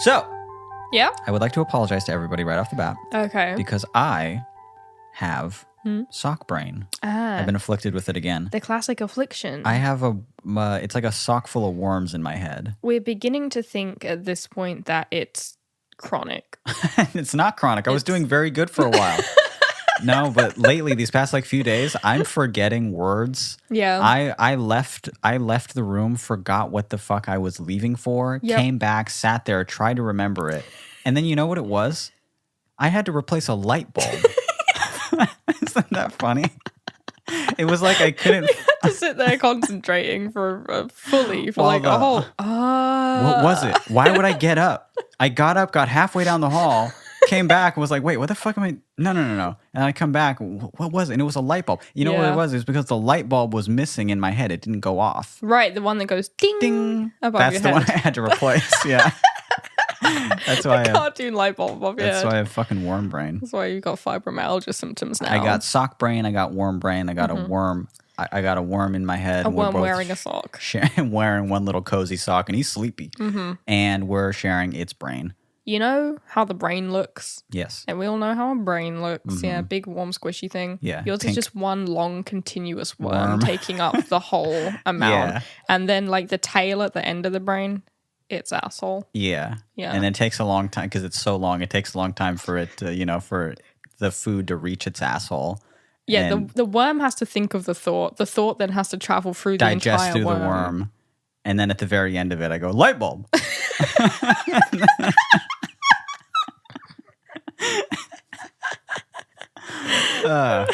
So, Yeah? I would like to apologize to everybody right off the bat Okay. because I have sock brain. I've been afflicted with it again. The classic affliction. I have it's like a sock full of worms in my head. We're beginning to think at this point that it's chronic. It's not chronic. I was doing very good for a while. No, but lately, these past few days, I'm forgetting words. Yeah. I left the room, forgot what the fuck I was leaving for, came back, sat there, tried to remember it. And then you know what it was? I had to replace a light bulb. Isn't that funny? It was like I couldn't. You had to sit there concentrating for a whole. What was it? Why would I get up? I got up, got halfway down the hall, came back, and was like, wait, what the fuck am I? No. And I come back, what was it? And it was a light bulb. You know what it was? It was because the light bulb was missing in my head. It didn't go off. Right, the one that goes ding, Ding. above That's your the head. one I had to replace. Yeah. That's why Cartoon light bulb above your That's head. why I have fucking worm brain. That's why you got fibromyalgia symptoms now. I got sock brain. I got worm brain. I got a worm. I got a worm in my head. A worm wearing a sock. Wearing one little cozy sock, and he's sleepy. And we're sharing its brain. You know how the brain looks? Yes. And we all know how a brain looks. Yeah, big, warm, squishy thing. Yeah, Yours pink. is just one long, continuous worm taking up the whole amount. Yeah. And then, like, the tail at the end of the brain, it's asshole. Yeah. Yeah. And it takes a long time because it's so long. It takes a long time for it to, for the food to reach its asshole. Yeah, and the worm has to think of the thought. The thought then has to travel through the digest entire through worm. the worm. And then at the very end of it, I go, light bulb.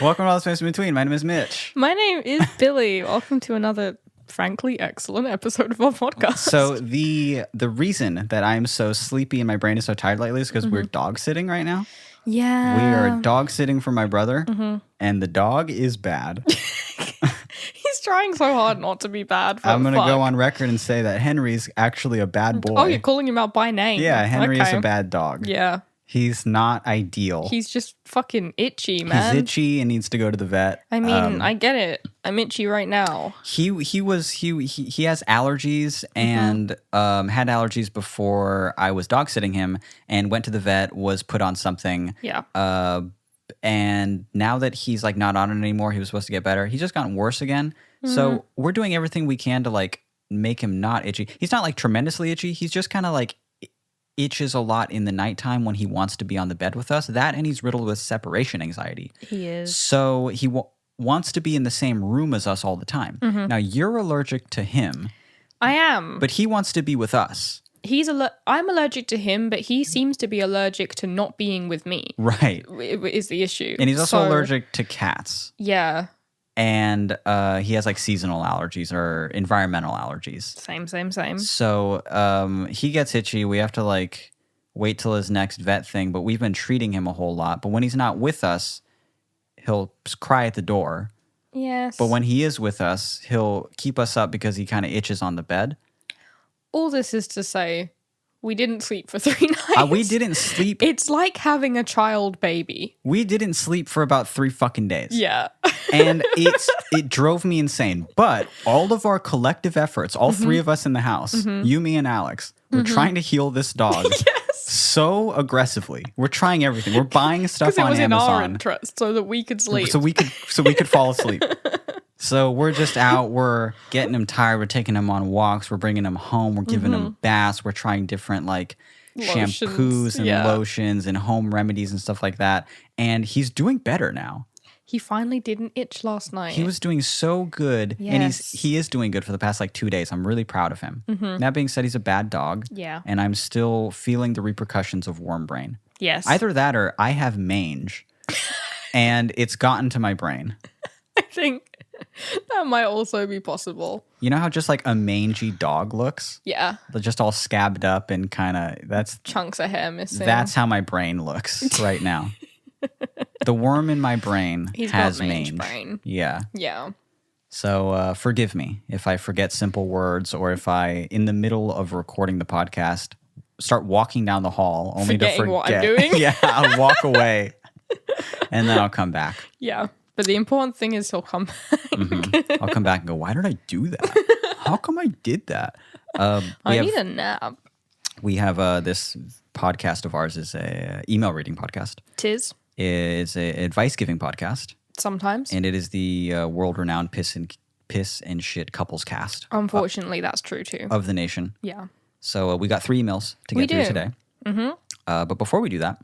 Welcome to All the Space in Between. My name is Mitch. My name is Billy. Welcome to another, frankly, excellent episode of our podcast. So the reason that I'm so sleepy and my brain is so tired lately is because we're dog sitting right now. yeah. We are dog sitting for my brother, and the dog is bad. He's trying so hard not to be bad. I'm going to go on record and say that Henry's actually a bad boy. Oh, you're calling him out by name. Yeah, Henry is Okay. a bad dog. Yeah. He's not ideal. He's just fucking itchy, man. He's itchy and needs to go to the vet. I mean, I get it. I'm itchy right now. He has allergies and had allergies before I was dog sitting him and went to the vet, was put on something. Yeah. And now that he's like not on it anymore, he was supposed to get better. He's just gotten worse again. So we're doing everything we can to like make him not itchy. He's not like tremendously itchy. He's just kind of like itches a lot in the nighttime when he wants to be on the bed with us. That and he's riddled with separation anxiety. He is. So he wants to be in the same room as us all the time. Now you're allergic to him. I am. But he wants to be with us. I'm allergic to him, but he seems to be allergic to not being with me. Right. Is the issue. And he's also allergic to cats. Yeah. And he has like seasonal allergies or environmental allergies. Same. So he gets itchy. We have to like wait till his next vet thing, but we've been treating him a whole lot. But when he's not with us, he'll cry at the door. Yes. But when he is with us, he'll keep us up because he kind of itches on the bed. All this is to say, we didn't sleep for 3 nights. We didn't sleep. It's like having a child baby. We didn't sleep for about 3 fucking days. Yeah. And it drove me insane. But all of our collective efforts, all 3 of us in the house, you, me, and Alex, we're trying to heal this dog so aggressively. We're trying everything. We're buying stuff on Because it was in our Amazon interest so that we could sleep. so we could fall asleep. So we're just out. We're getting him tired. We're taking him on walks. We're bringing him home. We're giving him baths. We're trying different like shampoos and lotions and home remedies and stuff like that. And he's doing better now. He finally didn't itch last night. He was doing so good. Yes. And he is doing good for the past like 2 days. I'm really proud of him. That being said, he's a bad dog. Yeah. And I'm still feeling the repercussions of worm brain. Yes. Either that or I have mange and it's gotten to my brain. I think that might also be possible. You know how just like a mangy dog looks? Yeah. They're just all scabbed up and kind of Chunks of hair missing. that's how my brain looks right now. The worm in my brain has got mange mange. brain. Yeah. Yeah. So forgive me if I forget simple words or if I, in the middle of recording the podcast, start walking down the hall only to Forgetting forget. what I'm doing? Yeah, I'll walk away and then I'll come back. Yeah. But the important thing is he'll come back. I'll come back and go, why did I do that? How come I did that? I need a nap. We have this podcast of ours is a email reading podcast. Tis. It's an advice giving podcast. Sometimes. And it is the world-renowned piss and shit couples cast. Unfortunately, that's true too. Of the nation. Yeah. So we got 3 emails to get through today. Mm-hmm. But before we do that,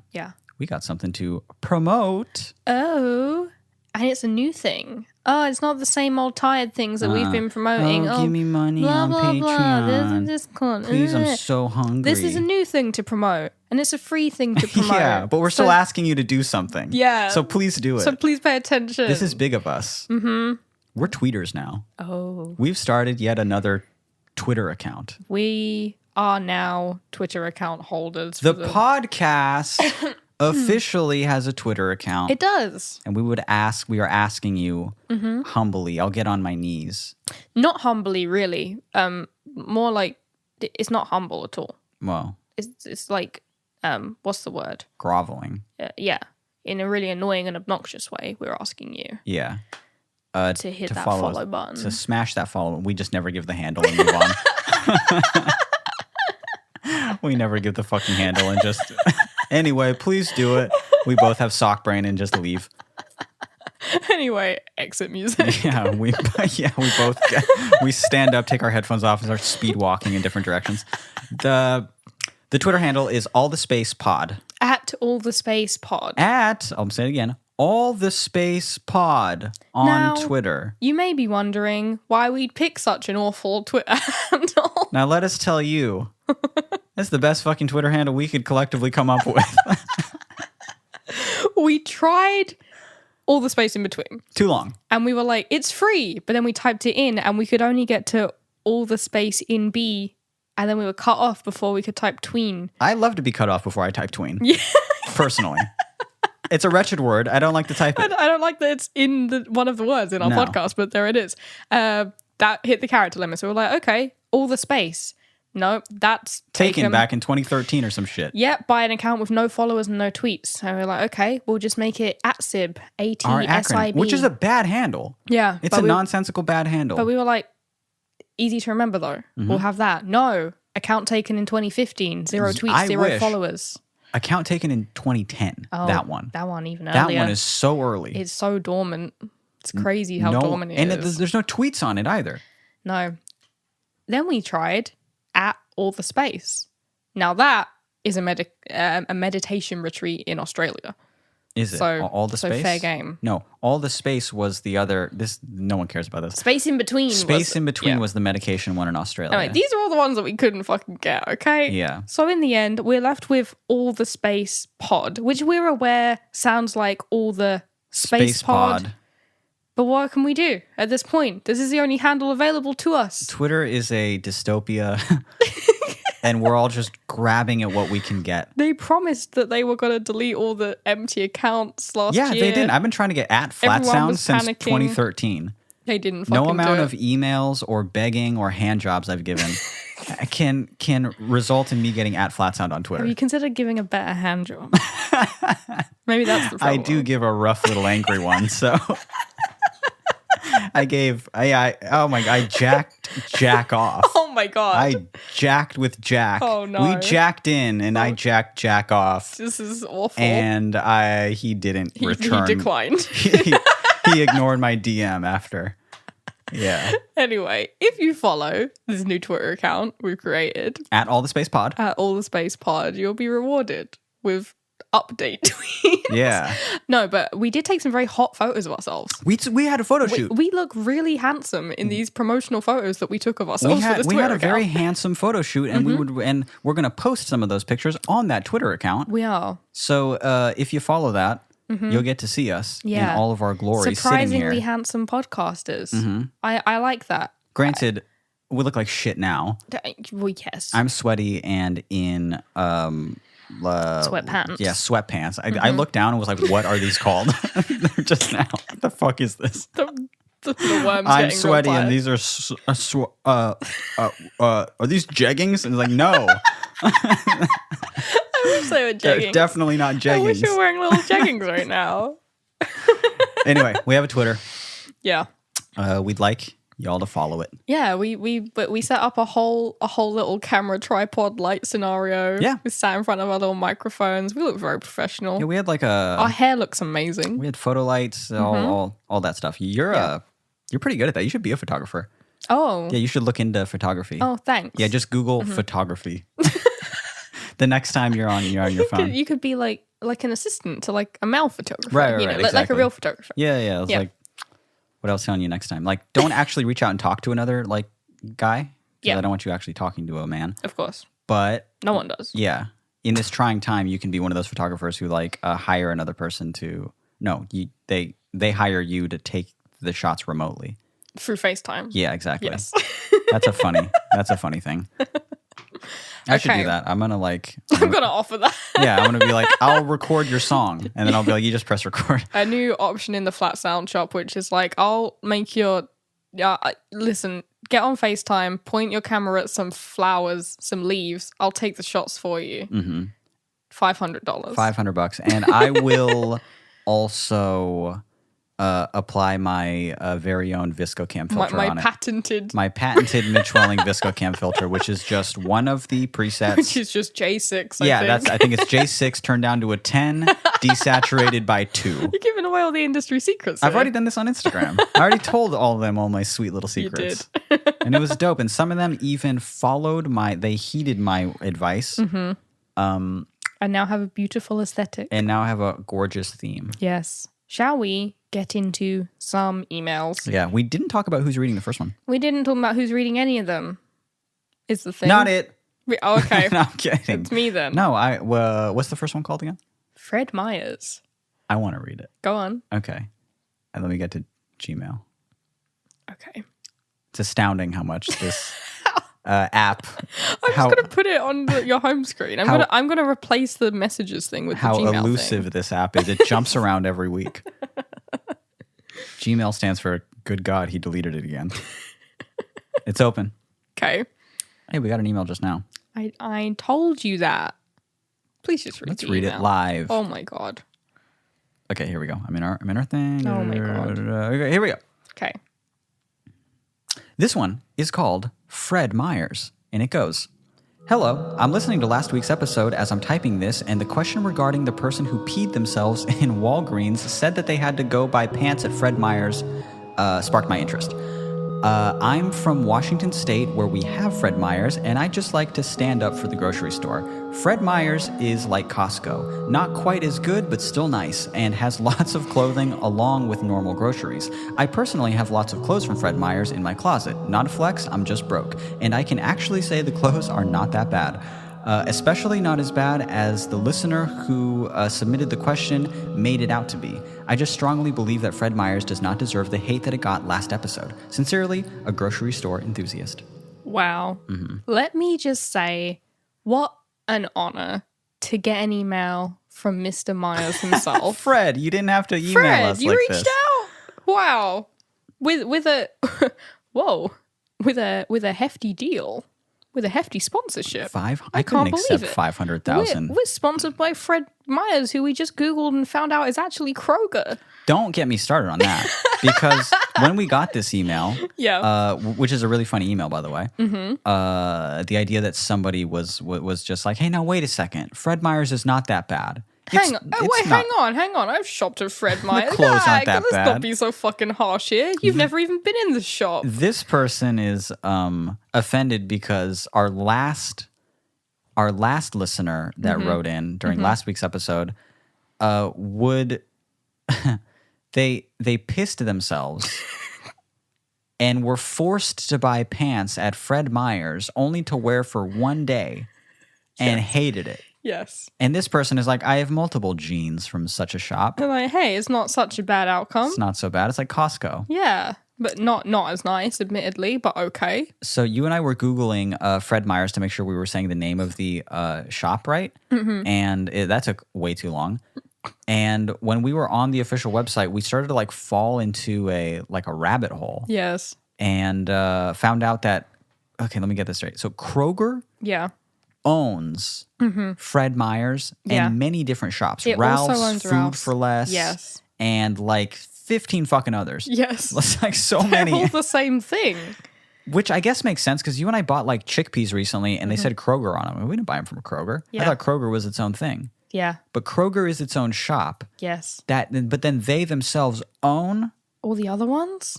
we got something to promote. Oh, and it's a new thing. Oh, it's not the same old tired things that we've been promoting. Give me money on Patreon. Blah. There's a discount. Please, I'm so hungry. This is a new thing to promote, and it's a free thing to promote. Yeah, but we're still asking you to do something. Yeah. So please do it. So please pay attention. This is big of us. Mm-hmm. We're tweeters now. Oh. We've started yet another Twitter account. We are now Twitter account holders. The podcast officially has a Twitter account. It does. And we are asking you humbly, I'll get on my knees. Not humbly, really. More like, it's not humble at all. Well. It's like, what's the word? Groveling. Yeah. In a really annoying and obnoxious way, we're asking you. Yeah. To hit that follow button. To smash that follow. We just never give the handle and move on. We never give the fucking handle and just... Anyway, please do it. We both have sock brain and just leave. Anyway, exit music. Yeah, we both we stand up, take our headphones off, and start speed walking in different directions. The Twitter handle is allthespacepod. At allthespacepod. I'll say it again. allthespacepod on now, Twitter. You may be wondering why we'd pick such an awful Twitter handle. Now let us tell you. That's the best fucking Twitter handle we could collectively come up with. We tried all the space in between. Too long. And we were like, it's free. But then we typed it in and we could only get to all the space in B. And then we were cut off before we could type tween. I love to be cut off before I type tween. Yeah. Personally. It's a wretched word. I don't like to type it. I don't like that it's in one of the words in our podcast, but there it is. That hit the character limit. So we're like, okay, all the space. No, that's taken back in 2013 or some shit. Yeah, by an account with no followers and no tweets. So we're like, okay, we'll just make it @sib, ATSIB. Which is a bad handle. Yeah. It's a nonsensical bad handle. But we were like, easy to remember though. Mm-hmm. We'll have that. No, account taken in 2015, 0 tweets, 0 followers. Account taken in 2010, that one. That one even earlier. That one is so early. It's so dormant. It's crazy how dormant it is. And there's no tweets on it either. No. Then we tried @allthespace. Now that is a meditation retreat in Australia. Is it? So, all the space? So fair game. No, all the space was the other. No one cares about this. Space in between. Space in between was the medication one in Australia. Anyway, these are all the ones that we couldn't fucking get, okay? Yeah. So in the end, we're left with all the space pod, which we're aware sounds like all the space pod. But what can we do at this point? This is the only handle available to us. Twitter is a dystopia. And we're all just grabbing at what we can get. They promised that they were going to delete all the empty accounts last year. Yeah, they didn't. I've been trying to get @flat sounds since 2013. They didn't fucking No amount do it. of emails or begging or hand jobs I've given can result in me getting @flatsound on Twitter. Have you considered giving a better hand job? Maybe that's the problem. I do give a rough little angry one, so... I jacked Jack off. Oh my God. I jacked with Jack. Oh no. We jacked in and I jacked Jack off. This is awful. And he didn't return. He declined. he ignored my DM after. Yeah. Anyway, if you follow this new Twitter account we've created @allthespacepod, @allthespacepod, you'll be rewarded with update tweets. Yeah. No, but we did take some very hot photos of ourselves. We had a photo shoot. We look really handsome in these promotional photos that we took of ourselves for this Twitter account. We had a very handsome photo shoot, and we're going to post some of those pictures on that Twitter account. We are. So if you follow that, you'll get to see us in all of our glory surprisingly sitting here. handsome podcasters. I like that. Granted, we look like shit now. Well, yes. I'm sweaty and in sweatpants. Yeah, sweatpants. I looked down and was like, what are these called? Just now. What the fuck is this? The worms I'm sweaty and these are are these jeggings? And it's like, no. I wish they were jeggings. They're definitely not jeggings. I wish you were wearing little jeggings right now. Anyway, we have a Twitter. Yeah. We'd like y'all to follow it. Yeah, we set up a whole little camera tripod light scenario. Yeah. We sat in front of our little microphones. We look very professional. Yeah, we had like Our hair looks amazing. we had photo lights, all that stuff. You're pretty good at that. You should be a photographer. Oh. Yeah, you should look into photography. Oh, thanks. Yeah, just Google photography. The next time you're on your phone. You could be like an assistant to like a male photographer. Right, you know, right, like a exactly. real photographer. Yeah. It's like, what else on you next time? Like, don't actually reach out and talk to another like guy. Yeah. I don't want you actually talking to a man. Of course. But no one does. Yeah. In this trying time, you can be one of those photographers who like hire another person to. No, they hire you to take the shots remotely through FaceTime. Yeah, exactly. Yes. That's a funny thing. I should do that. I'm gonna offer that. Yeah, I'm gonna be like, I'll record your song, and then I'll be like, you just press record. A new option in the Flat Sound shop, which is like, I'll make your listen. Get on FaceTime, point your camera at some flowers, some leaves. I'll take the shots for you. Mm-hmm. $500. $500, and I will also apply my very own ViscoCam filter on it. My patented Mitch Welling ViscoCam filter, which is just one of the presets. Which is just J6, I think it's J6 turned down to a 10, desaturated by 2. You're giving away all the industry secrets. I've already done this on Instagram. I already told all of them all my sweet little secrets. You did. And it was dope. And some of them even they heeded my advice. Mm-hmm. And now have a beautiful aesthetic. And now have a gorgeous theme. Yes. Shall we get into some emails? Yeah, we didn't talk about who's reading the first one. We didn't talk about who's reading any of them. Is the thing. Not it. Oh, okay. No, I'm kidding. It's me then. No, what's the first one called again? Fred Meyers. I want to read it. Go on. Okay. And let me get to Gmail. Okay. It's astounding how much this app. I'm just going to put it on your home screen. I'm going to replace the messages thing with the Gmail thing. How elusive this app is. It jumps around every week. Gmail stands for, good God, he deleted it again. It's open. Okay. Hey, we got an email just now. I told you that. Please just read Let's read it live. Oh my God. Okay, here we go. I'm in our thing. Oh my God. Okay, here we go. Okay. This one is called Fred Meyers, and it goes, Hello, I'm listening to last week's episode as I'm typing this, and the question regarding the person who peed themselves in Walgreens said that they had to go buy pants at Fred Meyers sparked my interest. I'm from Washington State, where we have Fred Meyers, and I just like to stand up for the grocery store. Fred Meyers is like Costco, not quite as good, but still nice, and has lots of clothing along with normal groceries. I personally have lots of clothes from Fred Meyers in my closet. Not a flex, I'm just broke. And I can actually say the clothes are not that bad. Especially not as bad as the listener who submitted the question made it out to be. I just strongly believe that Fred Meyers does not deserve the hate that it got last episode. Sincerely, a grocery store enthusiast. Wow. Mm-hmm. Let me just say, what an honor to get an email from Mr. Meyers himself. Fred, you didn't have to email us like this. Fred, you reached out? Wow. With a whoa. With a hefty deal. With a hefty sponsorship. I couldn't accept 500,000. We're sponsored by Fred Meyers, who we just Googled and found out is actually Kroger. Don't get me started on that. Because when we got this email, which is a really funny email, by the way, the idea that somebody was just like, hey, now wait a second. Fred Meyers is not that bad. Hang on. I've shopped at Fred Meyers. The clothes aren't that let's bad. not be so fucking harsh here. You've never even been in the shop. This person is offended because our last listener that wrote in during last week's episode would they pissed themselves and were forced to buy pants at Fred Meyers only to wear for one day and hated it. Yes. And this person is like, I have multiple jeans from such a shop. They're like, hey, it's not such a bad outcome. It's not so bad. It's like Costco. Yeah, but not as nice, admittedly, but okay. So you and I were Googling Fred Meyers to make sure we were saying the name of the shop right. Mm-hmm. And that took way too long. And when we were on the official website, we started to fall into a rabbit hole. Yes. And found out that, okay, let me get this straight. So Kroger owns Fred Meyers and many different shops. It Ralph's, also owns Food Ralph's. for Less. Yes. and like 15 fucking others. Yes. It's like so They're many. all the same thing. Which I guess makes sense because you and I bought like chickpeas recently and they said Kroger on them. We didn't buy them from a Kroger. Yeah. I thought Kroger was its own thing. Yeah. But Kroger is its own shop. Yes. But then they themselves own All the other ones?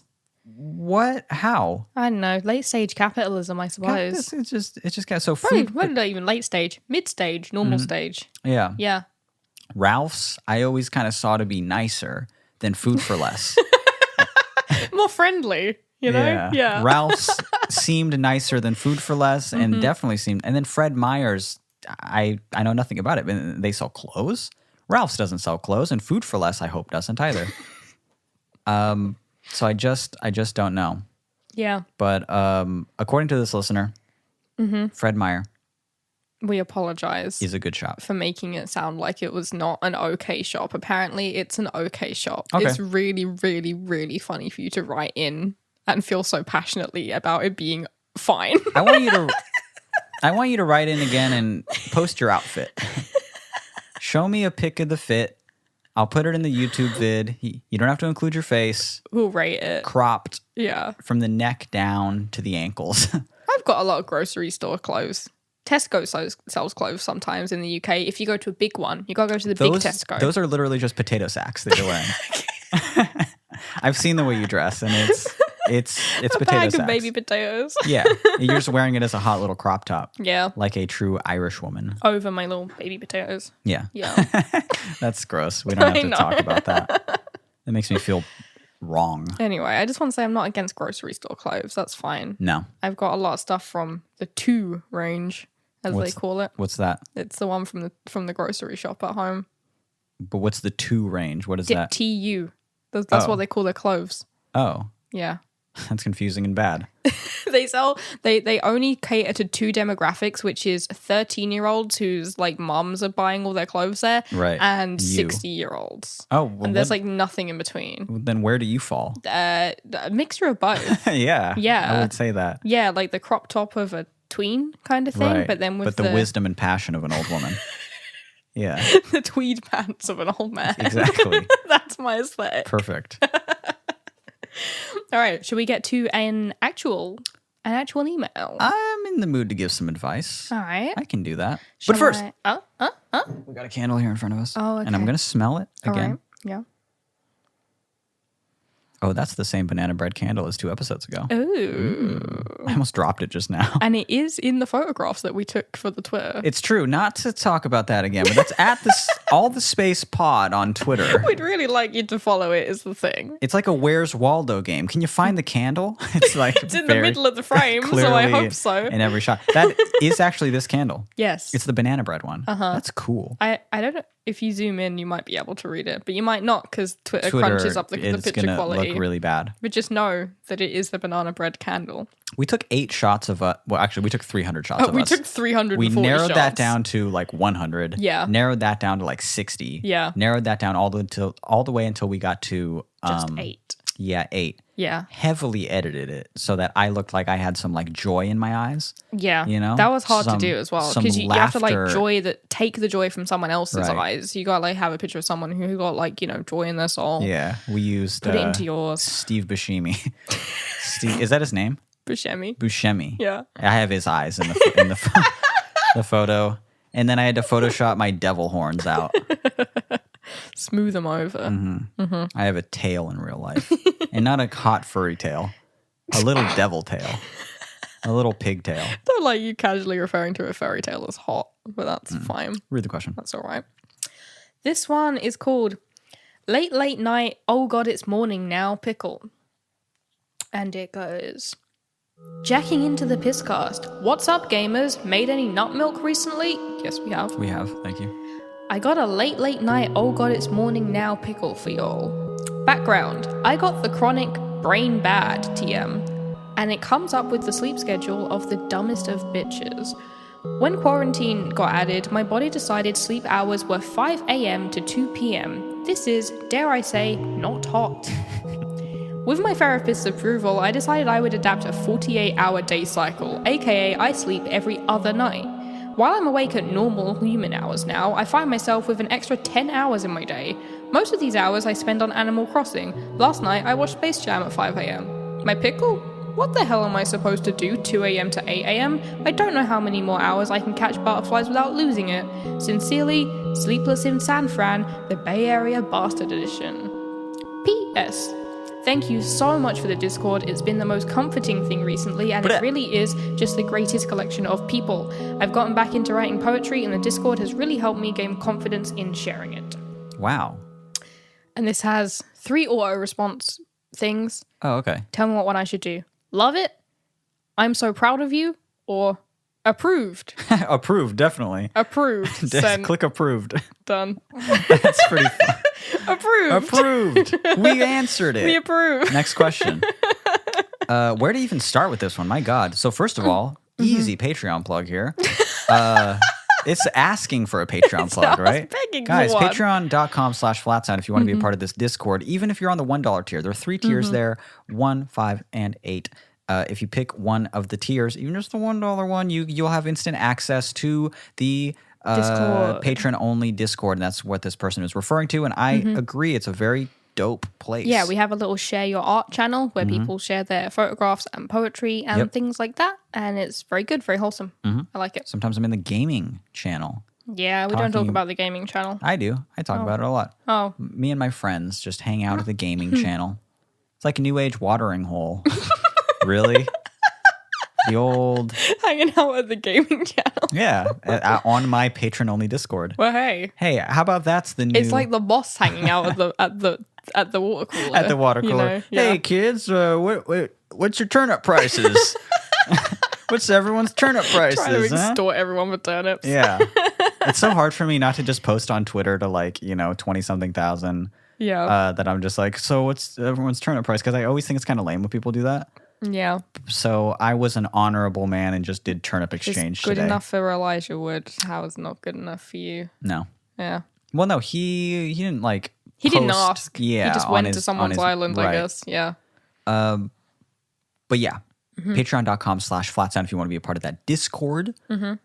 what? How? I don't know. Late stage capitalism, I suppose. It's just got so Probably food. not even late stage, mid stage, normal stage. Yeah. Yeah. Ralph's, I always kind of saw to be nicer than Food for Less. More friendly, you know? Yeah. Ralph's seemed nicer than Food for Less and definitely seemed. And then Fred Meyer's, I know nothing about it, but they sell clothes. Ralph's doesn't sell clothes, and Food for Less, I hope, doesn't either. So I just don't know. Yeah. But according to this listener, Fred Meyer We apologize is a good shop. for making it sound like it was not an okay shop. Apparently, it's an okay shop. Okay. It's really, really, really funny for you to write in and feel so passionately about it being fine. I want you to write in again and post your outfit. Show me a pic of the fit. I'll put it in the YouTube vid. You don't have to include your face. We'll rate it. Cropped Yeah. from the neck down to the ankles. I've got a lot of grocery store clothes. Tesco sells clothes sometimes in the UK. If you go to a big one, you got to go to the big Tesco. Those are literally just potato sacks that you're wearing. I've seen the way you dress, and it's a potato bag sacks. of baby potatoes. Yeah, you're just wearing it as a hot little crop top. Yeah. Like a true Irish woman. Over my little baby potatoes. Yeah. Yeah. That's gross. We don't have to know. talk about that. That makes me feel wrong. Anyway, I just want to say I'm not against grocery store clothes. That's fine. No. I've got a lot of stuff from the 2 range, as they call it. What's that? It's the one from the grocery shop at home. But what's the 2 range? What is that? TU. That's what they call their clothes. Oh, Yeah. that's confusing and bad. They only cater to 2 demographics, which is 13-year-olds whose like moms are buying all their clothes there, Right. and You. 60-year-olds. Oh, well, And there's like nothing in between. then where do you fall? A mixture of both. Yeah. Yeah. I would say that. Yeah, like the crop top of a tween kind of thing, Right. but then with the wisdom and passion of an old woman. Yeah. the tweed pants of an old man. Exactly. That's my aesthetic. Perfect. All right, should we get to an actual email? I'm in the mood to give some advice. All right. I can do that. Shall But first, I- we got a candle here in front of us. Oh, okay. And I'm going to smell it All again. right. Yeah. Oh, that's the same banana bread candle as 2 episodes ago. Ooh. I almost dropped it just now. And it is in the photographs that we took for the Twitter. It's true. Not to talk about that again, but that's at all the space pod on Twitter. We'd really like you to follow it, is the thing. It's like a Where's Waldo game. Can you find the candle? It's like It's in the middle of the frame, so I hope so. In every shot. That is actually this candle. Yes. It's the banana bread one. That's cool. I don't know. If you zoom in, you might be able to read it, but you might not because Twitter crunches up the picture gonna quality. Look really bad. But just know that it is the banana bread candle. We took 8 shots of well, actually, we took 300 shots of We us. took 340 We narrowed shots. that down to like 100. Yeah. Narrowed that down to like 60. Yeah. Narrowed that down all the way until we got to Just 8. Yeah, 8. Yeah. Heavily edited it so that I looked like I had some like joy in my eyes. Yeah. You know? That was hard to Some- do as well. some Because you have to like laughter. take the joy from someone else's Right. eyes. You got to like have a picture of someone who got like, joy in their soul. Yeah, we used Put it into yours. Steve Buscemi. Steve, is that his name? Buscemi. Buscemi. Yeah. I have his eyes in the photo, and then I had to Photoshop my devil horns out. Smooth them over. I have a tail in real life, and not a hot furry tail, a little devil tail, a little pigtail. Don't like you casually referring to a fairy tale as hot, but that's fine. Read the question. That's all right. This one is called Late Late Night, Oh God, It's Morning Now, Pickle. And it goes, Jacking into the Pisscast. What's up, gamers? Made any nut milk recently? Yes, we have. We have. Thank you. I got a late late night, oh god it's morning now pickle for y'all. Background, I got the chronic brain bad TM, and it comes up with the sleep schedule of the dumbest of bitches. When quarantine got added, my body decided sleep hours were 5 a.m. to 2 p.m. This is, dare I say, not hot. With my therapist's approval, I decided I would adapt a 48-hour day cycle, aka I sleep every other night. While I'm awake at normal human hours now, I find myself with an extra 10 hours in my day, Most of these hours I spend on Animal Crossing. Last night I watched Space Jam at 5 a.m. My pickle? What the hell am I supposed to do 2 a.m. to 8 a.m.? I don't know how many more hours I can catch butterflies without losing it. Sincerely, Sleepless in San Fran, the Bay Area Bastard Edition. P.S. Thank you so much for the Discord. It's been the most comforting thing recently, and it really is just the greatest collection of people. I've gotten back into writing poetry, and the Discord has really helped me gain confidence in sharing it. Wow. And this has 3 auto-response things. Oh, okay. Tell me what one I should do. Love it, I'm so proud of you, or approved. Approved, definitely. Approved. Just click approved. Done. That's pretty fun. Approved. Approved. We answered it. We approve. Next question. Where to even start with this one? My God. So first of all, easy Patreon plug here. It's asking for a Patreon plug, right? Guys, patreon.com/flatsound if you want to be a part of this Discord. Even if you're on the $1 tier, there are 3 tiers there, 1, 5, and 8. If you pick one of the tiers, even just the $1 one, you'll have instant access to the patron-only Discord, and that's what this person is referring to. And I agree, it's a very dope place. Yeah, we have a little share your art channel where people share their photographs and poetry and things like that, and it's very good, very wholesome. I like it. Sometimes I'm in the gaming channel. Yeah, we don't talk about the gaming channel. I do. I talk about it a lot. Oh. Me and my friends just hang out at the gaming channel. It's like a new age watering hole. Really? The old... Hanging out at the gaming channel. Yeah, on my patron-only Discord. Well, hey. Hey, how about that's the new... It's like the boss hanging out at the water cooler. At the water cooler. You know? Yeah. Hey, kids, what's your turnip prices? What's everyone's turnip prices? Trying to extort everyone with turnips. Yeah. It's so hard for me not to just post on Twitter to 20-something thousand. Yeah. That I'm just like, so what's everyone's turnip price? Because I always think it's kind of lame when people do that. Yeah. So I was an honorable man and just did turnip exchange good today. Enough for Elijah Wood. How is not good enough for you? No. Yeah. Well, no, he didn't like. He didn't ask. Yeah. He just went to someone's island, right. I guess. Yeah. But yeah, patreon.com/flatsound if you want to be a part of that Discord.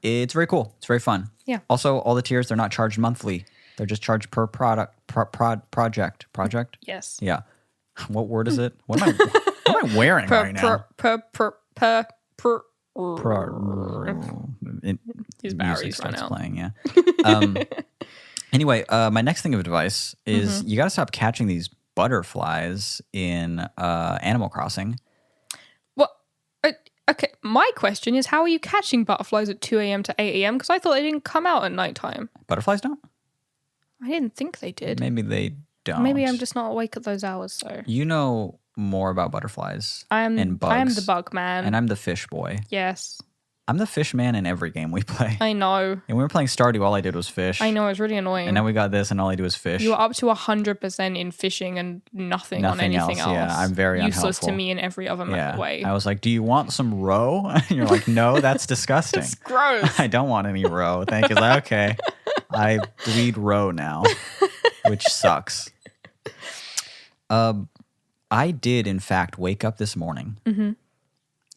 It's very cool. It's very fun. Yeah. Also, all the tiers, they're not charged monthly. They're just charged per project. Project? Yes. Yeah. What word is it? What am I wearing right now? His batteries run out. Playing, yeah. Anyway, my next thing of advice is you got to stop catching these butterflies in Animal Crossing. Well, okay. My question is, how are you catching butterflies at 2 a.m. to 8 a.m.? Because I thought they didn't come out at nighttime. Butterflies don't? I didn't think they did. Maybe they don't. Maybe I'm just not awake at those hours. So you know more about butterflies and bugs. I am the bug man. And I'm the fish boy. Yes. I'm the fish man in every game we play. I know. And when we were playing Stardew, all I did was fish. I know, it's really annoying. And now we got this, and all I do is fish. You were up to 100% in fishing and nothing on anything else. Yeah, I'm very useless unhelpful. to me in every other way. I was like, do you want some roe? And you're like, no, that's disgusting. It's gross. I don't want any roe. Thank you. Like, okay, I bleed roe now, which sucks. I did, in fact, wake up this morning,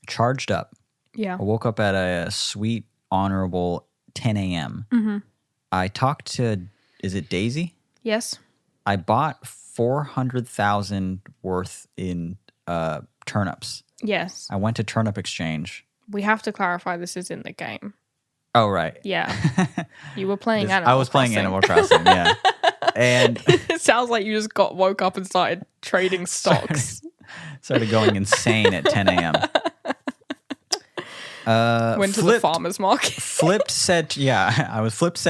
charged up. Yeah. I woke up at a sweet, honorable 10 a.m. I talked to, is it Daisy? Yes. I bought 400,000 worth in turnips. Yes. I went to Turnip Exchange. We have to clarify this is in the game. Oh, right. Yeah. You were playing Animal Crossing. I was playing Animal Crossing, yeah. And it sounds like you just woke up and started trading stocks. Started going insane at 10 a.m. Went to the farmer's market. Flipped said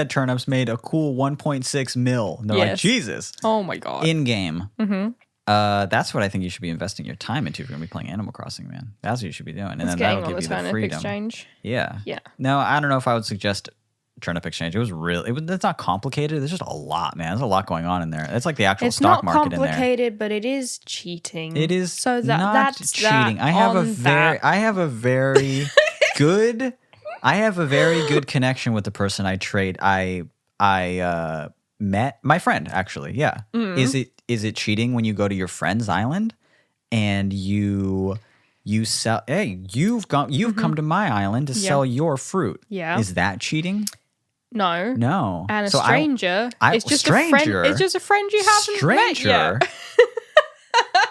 turnips made a cool 1.6 mil. And they're like, Jesus. Oh my God. In game. That's what I think you should be investing your time into if you're going to be playing Animal Crossing, man. That's what you should be doing. And then that'll give you the freedom. Exchange. Yeah. Yeah. No, I don't know if I would suggest Turnip Exchange. It's not complicated. There's just a lot, man. There's a lot going on in there. It's like the actual stock market in there. It's not complicated, but it is cheating. It is so that's cheating. I have a very good connection with the person I met. My friend, actually. Yeah. Is it cheating when you go to your friend's island and you sell? Hey, you've come to my island to sell your fruit. Yeah. Is that cheating? No. No. And a So stranger. It's just stranger. a friend. It's just a friend you haven't met yet.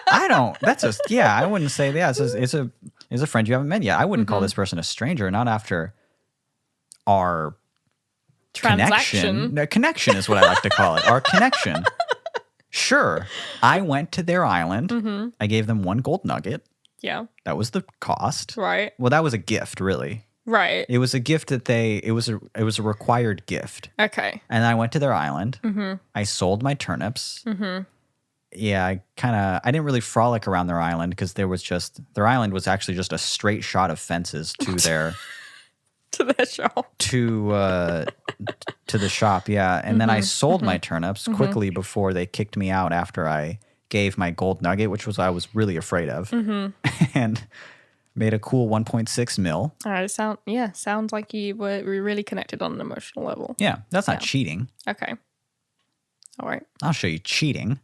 I don't. That's a I wouldn't say it's a friend you haven't met yet. I wouldn't call this person a stranger. Not after our Transaction. connection. No, connection is what I like to call it. Our connection. Sure. I went to their island. I gave them 1 gold nugget. Yeah. That was the cost. Right. Well, that was a gift, really. Right. It was a gift that it was a required gift. Okay. And I went to their island. I sold my turnips. Yeah, I didn't really frolic around their island because their island was actually just a straight shot of fences to their To their shop. to the shop. Yeah, and then I sold my turnips quickly before they kicked me out after I gave my gold nugget, which I was really afraid of, and made a cool 1.6 mil. All right. Sounds like you were really connected on an emotional level. Yeah, that's not cheating. Okay. All right. I'll show you cheating.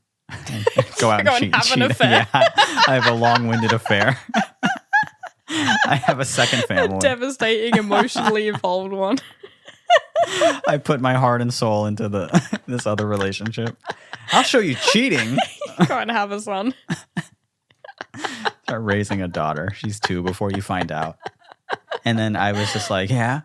Go out Go and and have an affair. Yeah, I have a long-winded affair. I have a second family. Devastating, emotionally involved one. I put my heart and soul into this other relationship. I'll show you cheating. Go and have a son. Start raising a daughter. She's 2 before you find out. And then I was just like, yeah,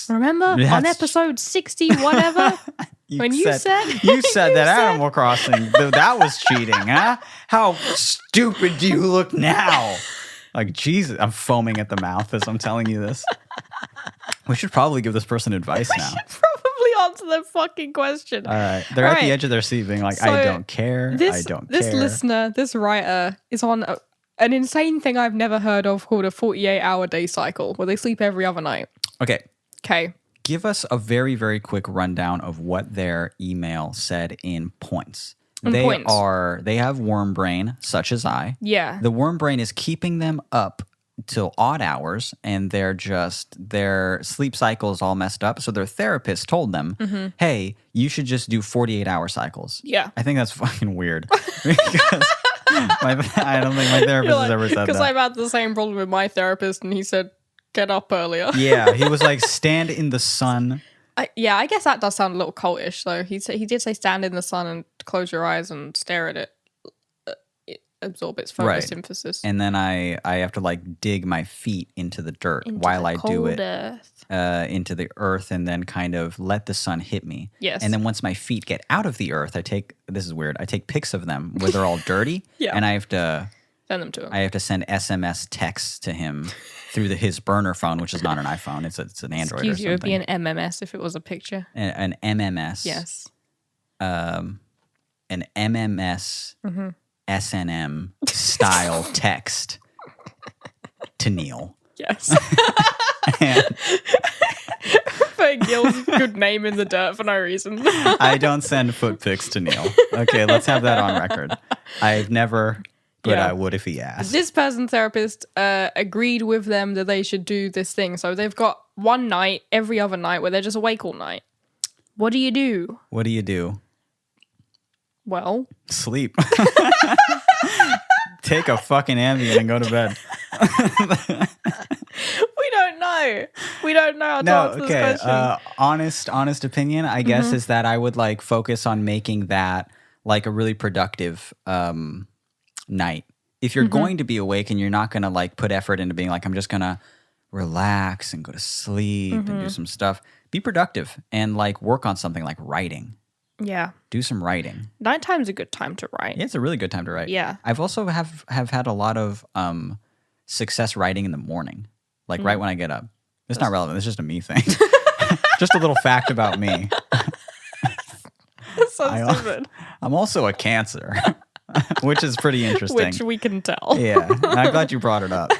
Remember on episode 60, whatever? You said that Animal Crossing, that was cheating, huh? How stupid do you look now? Like, Jesus, I'm foaming at the mouth as I'm telling you this. We should probably give this person advice now. We should probably answer the fucking question. All right. They're at the edge of their seat being like, I don't care. This listener, this writer is on an insane thing I've never heard of called a 48-hour day cycle where they sleep every other night. Okay. Give us a very, very quick rundown of what their email said in points. They have worm brain, such as I. Yeah. The worm brain is keeping them up till odd hours, and their sleep cycle is all messed up. So their therapist told them, hey, you should just do 48-hour cycles. Yeah. I think that's fucking weird. Because I don't think my therapist has ever said that. Because I've had the same problem with my therapist, and he said, get up earlier. Yeah, he was like, stand in the sun. I guess that does sound a little cultish, though. He did say stand in the sun and close your eyes and stare at it. Absorb its photosynthesis. And then I have to like dig my feet into the dirt while I do it into the earth, and then kind of let the sun hit me. Yes. And then once my feet get out of the earth, I take pics of them where they're all dirty. Yeah. And I have to send them to him. I have to send SMS texts to him through his burner phone, which is not an iPhone. It's an Android or something. It would be an MMS if it was a picture. An MMS. Yes. An MMS SNM style text to Neil. Yes. Putting Neil's good name in the dirt for no reason. I don't send foot pics to Neil. Okay, let's have that on record. I've never, but I would if he asked. This person's therapist agreed with them that they should do this thing. So they've got one night every other night where they're just awake all night. What do you do? What do you do? Well, sleep. Take a fucking Ambien and go to bed. We don't know how to answer this question. Honest opinion, I guess, is that I would like focus on making that like a really productive night. If you're going to be awake and you're not going to like put effort into being like, I'm just going to relax and go to sleep and do some stuff, be productive and like work on something like writing. Yeah. Do some writing. Nighttime's a good time to write. Yeah, it's a really good time to write. Yeah. I've also have had a lot of success writing in the morning. Like right when I get up. It's not relevant. It's just a me thing. Just a little fact about me. That's so stupid. I'm also a Cancer, which is pretty interesting. Which we can tell. Yeah. And I'm glad you brought it up.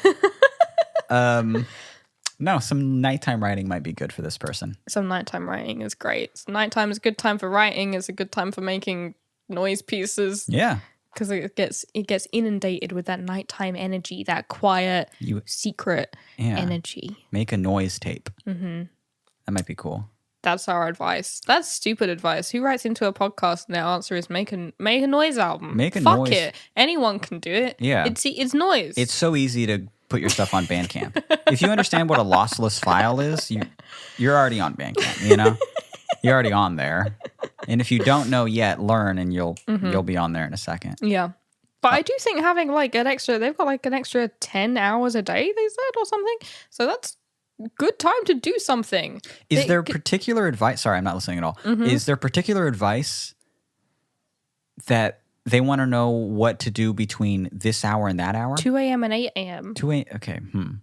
No, some nighttime writing might be good for this person. Some nighttime writing is great. Nighttime is a good time for writing. It's a good time for making noise pieces. Yeah. Because it gets inundated with that nighttime energy, that quiet, secret energy. Make a noise tape. That might be cool. That's our advice. That's stupid advice. Who writes into a podcast and their answer is make a noise album? Make a Fuck noise. it. Anyone can do it. Yeah. It's noise. It's so easy to put your stuff on Bandcamp. If you understand what a lossless file is, you're already on Bandcamp, you know? You're already on there. And if you don't know yet, learn and you'll be on there in a second. Yeah. But I do think having like they've got like an extra 10 hours a day, they said, or something. So that's good time to do something. Is there particular advice? Sorry, I'm not listening at all. Is there particular advice that they want to know what to do between this hour and that hour? 2 a.m. and 8 a.m. 2 a.m. Okay.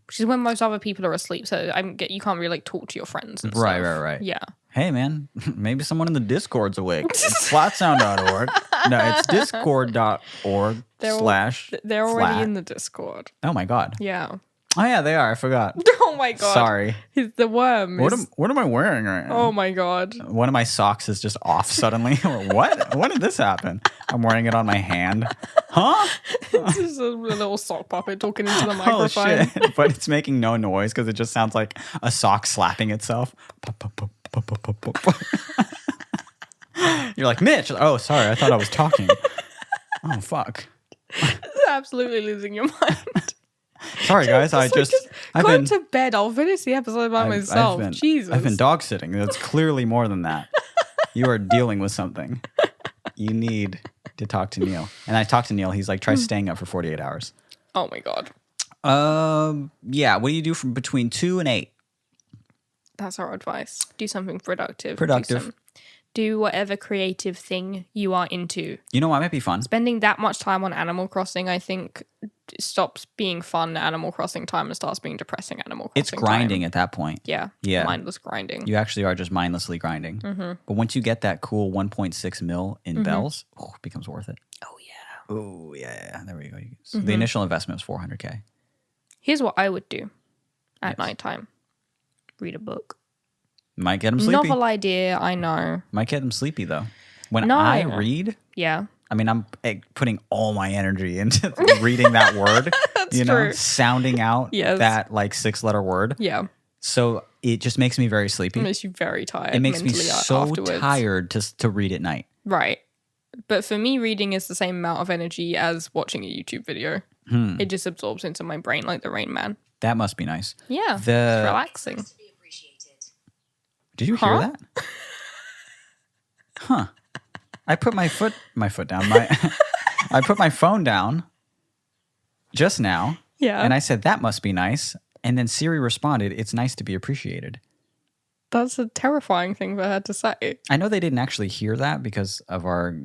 Which is when most other people are asleep. So you can't really like talk to your friends and stuff. Right. Yeah. Hey, man, maybe someone in the Discord's awake. It's flatsound.org. No, it's discord.org They're already in the Discord. Oh, my God. Yeah. Oh, yeah, they are. I forgot. Oh, my God. Sorry. He's the worm. What am I wearing right now? Oh, my God. One of my socks is just off suddenly. What? When did this happen? I'm wearing it on my hand. Huh? It's just a little sock puppet talking into the microphone. Oh, shit. But it's making no noise because it just sounds like a sock slapping itself. You're like, Mitch. Oh, sorry. I thought I was talking. Oh, fuck. Absolutely losing your mind. Sorry, guys. I've go been to bed. I'll finish the episode by myself. Jesus. I've been dog sitting. That's clearly more than that. You are dealing with something. You need to talk to Neil. And I talked to Neil. He's like, try staying up for 48 hours. Oh my God. Yeah. What do you do from between 2 and 8? That's our advice. Do something productive. Productive. Do whatever creative thing you are into. You know what might be fun? Spending that much time on Animal Crossing, I think, stops being fun Animal Crossing time and starts being depressing Animal Crossing It's grinding at that point. Yeah. Mindless grinding. You actually are just mindlessly grinding. But once you get that cool 1.6 mil in bells, it becomes worth it. Oh, yeah. Oh, yeah. There we go. So the initial investment was $400K. Here's what I would do at nighttime. Read a book. Might get him sleepy. Novel idea, I know. Might get him sleepy, though. When I read... Yeah. I mean, I'm putting all my energy into reading that word. That's true. Sounding out that like 6-letter word. Yeah. So it just makes me very sleepy. It makes you very tired. It makes me so tired to read at night. Right. But for me, reading is the same amount of energy as watching a YouTube video. It just absorbs into my brain like the Rain Man. That must be nice. Yeah. It's relaxing. Did you hear that? Huh. I put my foot down. I put my phone down just now. Yeah. And I said, that must be nice. And then Siri responded, it's nice to be appreciated. That's a terrifying thing for her to say. I know they didn't actually hear that because of our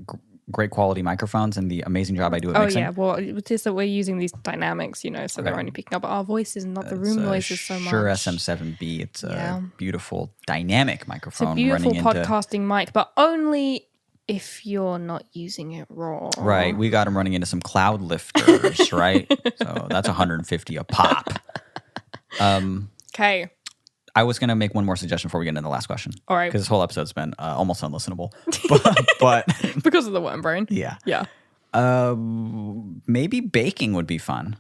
great quality microphones and the amazing job I do at mixing. Oh, yeah. Well, it's just that we're using these dynamics, so they're only picking up our voices and not the room noises so much. Shure SM7B. It's a beautiful dynamic microphone. It's a beautiful podcasting mic, but only if you're not using it raw. Right. We got them running into some cloud lifters, right? So that's $150 a pop. Okay. I was going to make one more suggestion before we get into the last question. All right. Because this whole episode's been almost unlistenable. But because of the worm brain. Yeah. Yeah. Maybe baking would be fun.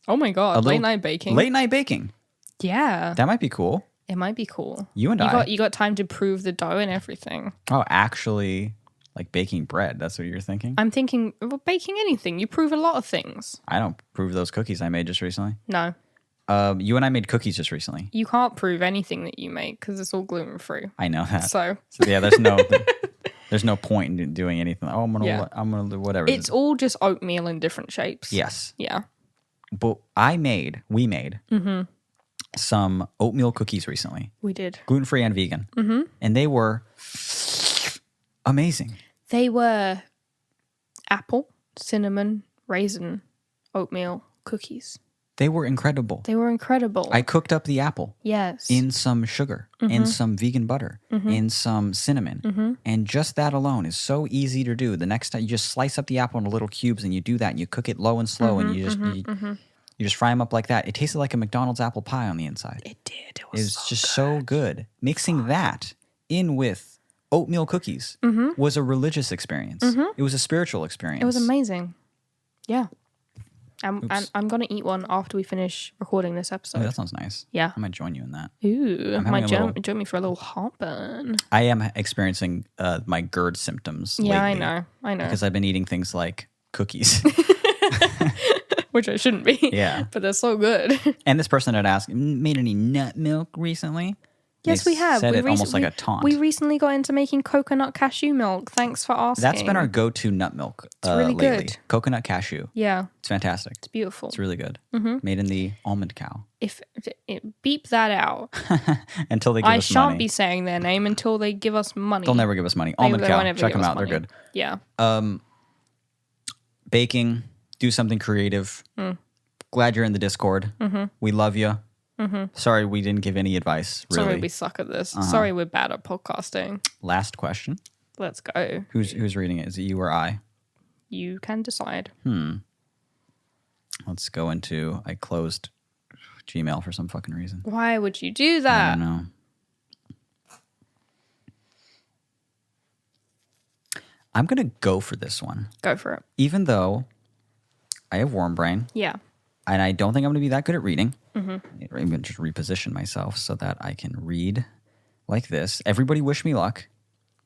Oh my God. Late night baking. Late night baking. Yeah. That might be cool. It might be cool. You got time to prove the dough and everything. Oh, actually, like baking bread. That's what you're thinking? I'm thinking baking anything. You prove a lot of things. I don't prove those cookies I made just recently. No. You and I made cookies just recently. You can't prove anything that you make because it's all gluten free. I know that. So yeah, there's no point in doing anything. Oh, I'm gonna do whatever. It's all just oatmeal in different shapes. Yes. Yeah. But we made some oatmeal cookies recently. We did. Gluten free and vegan. And they were amazing. They were apple, cinnamon, raisin, oatmeal cookies. They were incredible. I cooked up the apple. Yes. In some sugar, in some vegan butter, in some cinnamon. And just that alone is so easy to do. The next time you just slice up the apple into little cubes and you do that and you cook it low and slow and you just fry them up like that. It tasted like a McDonald's apple pie on the inside. It did. It was just so good. Mixing that in with oatmeal cookies was a religious experience. It was a spiritual experience. It was amazing. Yeah. And I'm going to eat one after we finish recording this episode. Oh, that sounds nice. Yeah. I might join you in that. Ooh. Join me for a little heartburn. I am experiencing my GERD symptoms Yeah, lately. I know. Because I've been eating things like cookies. which I shouldn't be. Yeah. But they're so good. And this person had asked, made any nut milk recently? Yes, They we have. Said it almost like a taunt. We recently got into making coconut cashew milk. Thanks for asking. That's been our go-to nut milk really lately. good. Coconut cashew. Yeah. It's fantastic. It's beautiful. It's really good. Made in the almond cow. Beep that out. Until they give us money. I shan't be saying their name until they give us money. They'll never give us money. Almond cow. Check them out. Money. They're good. Yeah. Baking. Do something creative. Glad you're in the Discord. We love you. Sorry we didn't give any advice, really. Sorry we suck at this. Sorry we're bad at podcasting. Last question. Let's go. Who's reading it? Is it you or I? You can decide. Let's go into... I closed Gmail for some fucking reason. Why would you do that? I don't know. I'm going to go for this one. Go for it. Even though I have worm brain. Yeah. And I don't think I'm going to be that good at reading. I'm going to just reposition myself so that I can read like this. Everybody wish me luck.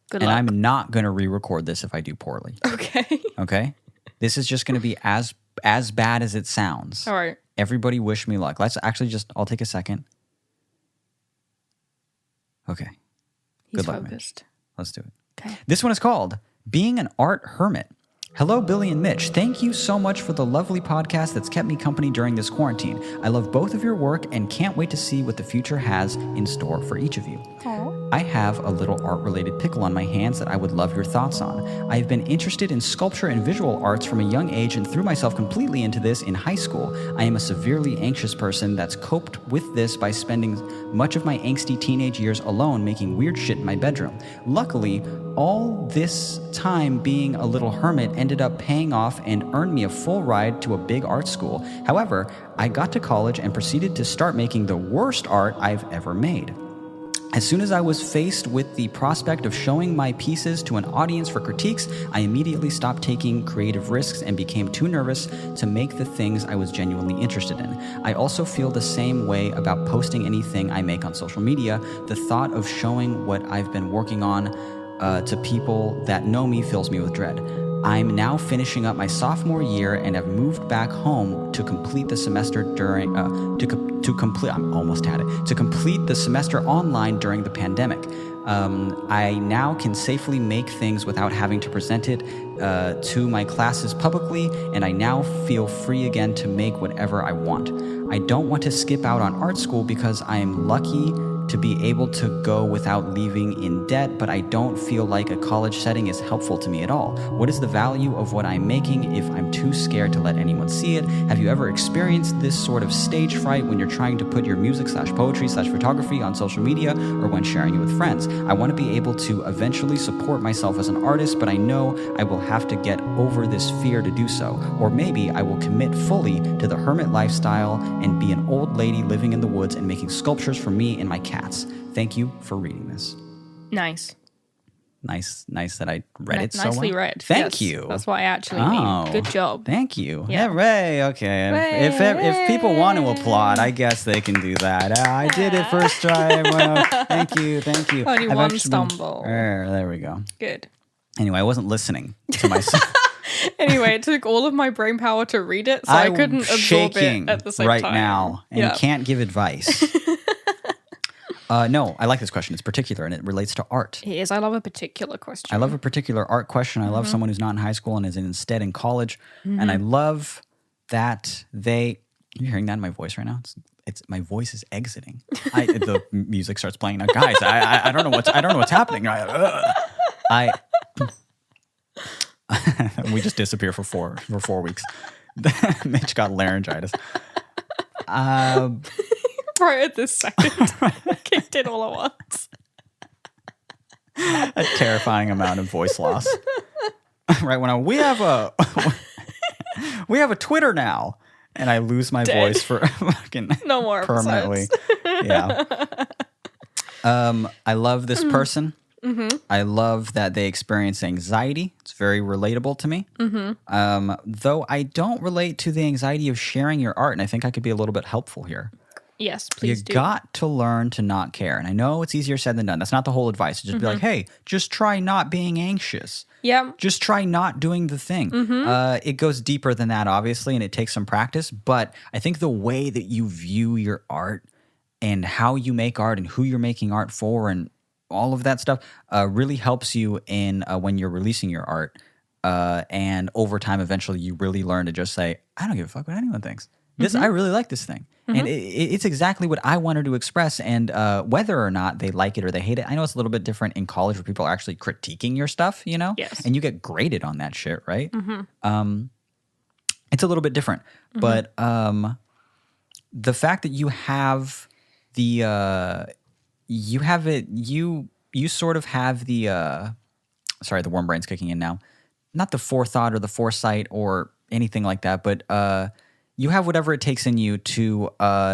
Good luck. luck. And I'm not going to re-record this if I do poorly. Okay. Okay? This is just going to be as bad as it sounds. All right. Everybody wish me luck. Let's actually I'll take a second. Okay. He's Good luck, focused. Mitch. Let's do it. Okay. This one is called Being an Art Hermit. Hello, Billy and Mitch. Thank you so much for the lovely podcast that's kept me company during this quarantine. I love both of your work and can't wait to see what the future has in store for each of you. Aww. I have a little art-related pickle on my hands that I would love your thoughts on. I have been interested in sculpture and visual arts from a young age and threw myself completely into this in high school. I am a severely anxious person that's coped with this by spending much of my angsty teenage years alone making weird shit in my bedroom. Luckily, all this time being a little hermit ended up paying off and earned me a full ride to a big art school. However, I got to college and proceeded to start making the worst art I've ever made. As soon as I was faced with the prospect of showing my pieces to an audience for critiques, I immediately stopped taking creative risks and became too nervous to make the things I was genuinely interested in. I also feel the same way about posting anything I make on social media. The thought of showing what I've been working on to people that know me fills me with dread. I'm now finishing up my sophomore year and have moved back home to complete the semester to complete the semester online during the pandemic. I now can safely make things without having to present it to my classes publicly, and I now feel free again to make whatever I want. I don't want to skip out on art school because I am lucky to be able to go without leaving in debt, but I don't feel like a college setting is helpful to me at all. What is the value of what I'm making if I'm too scared to let anyone see it? Have you ever experienced this sort of stage fright when you're trying to put your music/poetry/photography on social media or when sharing it with friends? I want to be able to eventually support myself as an artist, but I know I will have to get over this fear to do so. Or maybe I will commit fully to the hermit lifestyle and be an old lady living in the woods and making sculptures for me and my cat. Thank you for reading this. Nice that I read it so well. Nicely read. Thank yes, you. That's what I actually mean. Good job. Thank you. Yeah. Hooray. Okay. If people want to applaud, I guess they can do that. I did it first try. Well, thank you. Only one stumble. There we go. Good. Anyway, I wasn't listening to myself. Anyway, it took all of my brain power to read it, so I couldn't absorb it at the same time. Right now and can't give advice. No, I like this question. It's particular and it relates to art. It is. I love a particular question. I love a particular art question. I love someone who's not in high school and is instead in college. And I love that you're hearing that in my voice right now? It's my voice is exiting. The music starts playing now. Guys, I don't know what's happening. We just disappear for 4 weeks. Mitch got laryngitis. Right at this second, kicked in all at once. A terrifying amount of voice loss. Right when we have a Twitter now, and I lose my voice for fucking no more permanently. Yeah. I love this person. Mm-hmm. I love that they experience anxiety. It's very relatable to me. Mm-hmm. Though I don't relate to the anxiety of sharing your art, and I think I could be a little bit helpful here. Yes, please you do. got to learn to not care. And I know it's easier said than done. That's not the whole advice. Just be like, hey, just try not being anxious. Yeah. Just try not doing the thing. It goes deeper than that, obviously, and it takes some practice. But I think the way that you view your art and how you make art and who you're making art for and all of that stuff really helps you in when you're releasing your art. And over time, eventually, you really learn to just say, I don't give a fuck what anyone thinks. This I really like this thing. And it's exactly what I wanted to express. And whether or not they like it or they hate it, I know it's a little bit different in college where people are actually critiquing your stuff, you know? Yes. And you get graded on that shit, right? It's a little bit different. But the fact that you have the you sort of have the sorry, the worm brain's kicking in now. Not the forethought or the foresight or anything like that, but you have whatever it takes in you to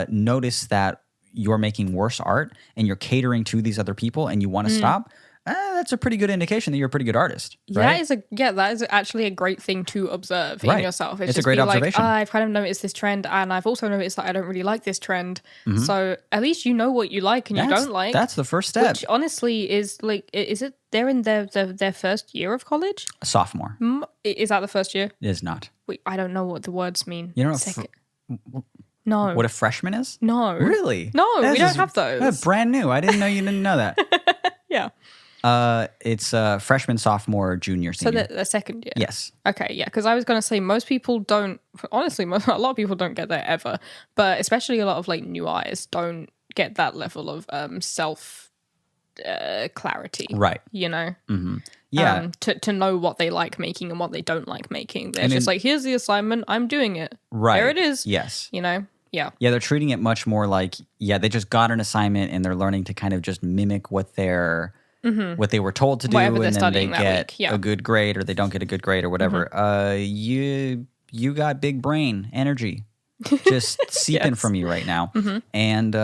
notice that you're making worse art and you're catering to these other people and you want to stop. That's a pretty good indication that you're a pretty good artist, right? That is actually a great thing to observe in yourself. It's a great observation. Like, I've kind of noticed this trend, and I've also noticed that I don't really like this trend. So at least you know what you like and you don't like. That's the first step. Which honestly is like, is it? They're in their first year of college. A sophomore. Is that the first year? It is not. Wait, I don't know what the words mean. You don't know no. what a freshman is? No. Really? No, we don't have those. That's brand new. I didn't know you didn't know that. Yeah. It's freshman, sophomore, junior, senior. So the second year? Yes. Okay, yeah, because I was going to say most people don't, honestly, a lot of people don't get there ever, but especially a lot of like new eyes don't get that level of self clarity. Right. You know? Yeah. To know what they like making and what they don't like making. They're just like, here's the assignment, I'm doing it. Right. There it is. Yes. You know? Yeah. Yeah, they're treating it much more like, they just got an assignment and they're learning to kind of just mimic what what they were told to do, Whatever and then they get a good grade or they don't get a good grade or whatever. You got big brain energy just seeping from you right now. And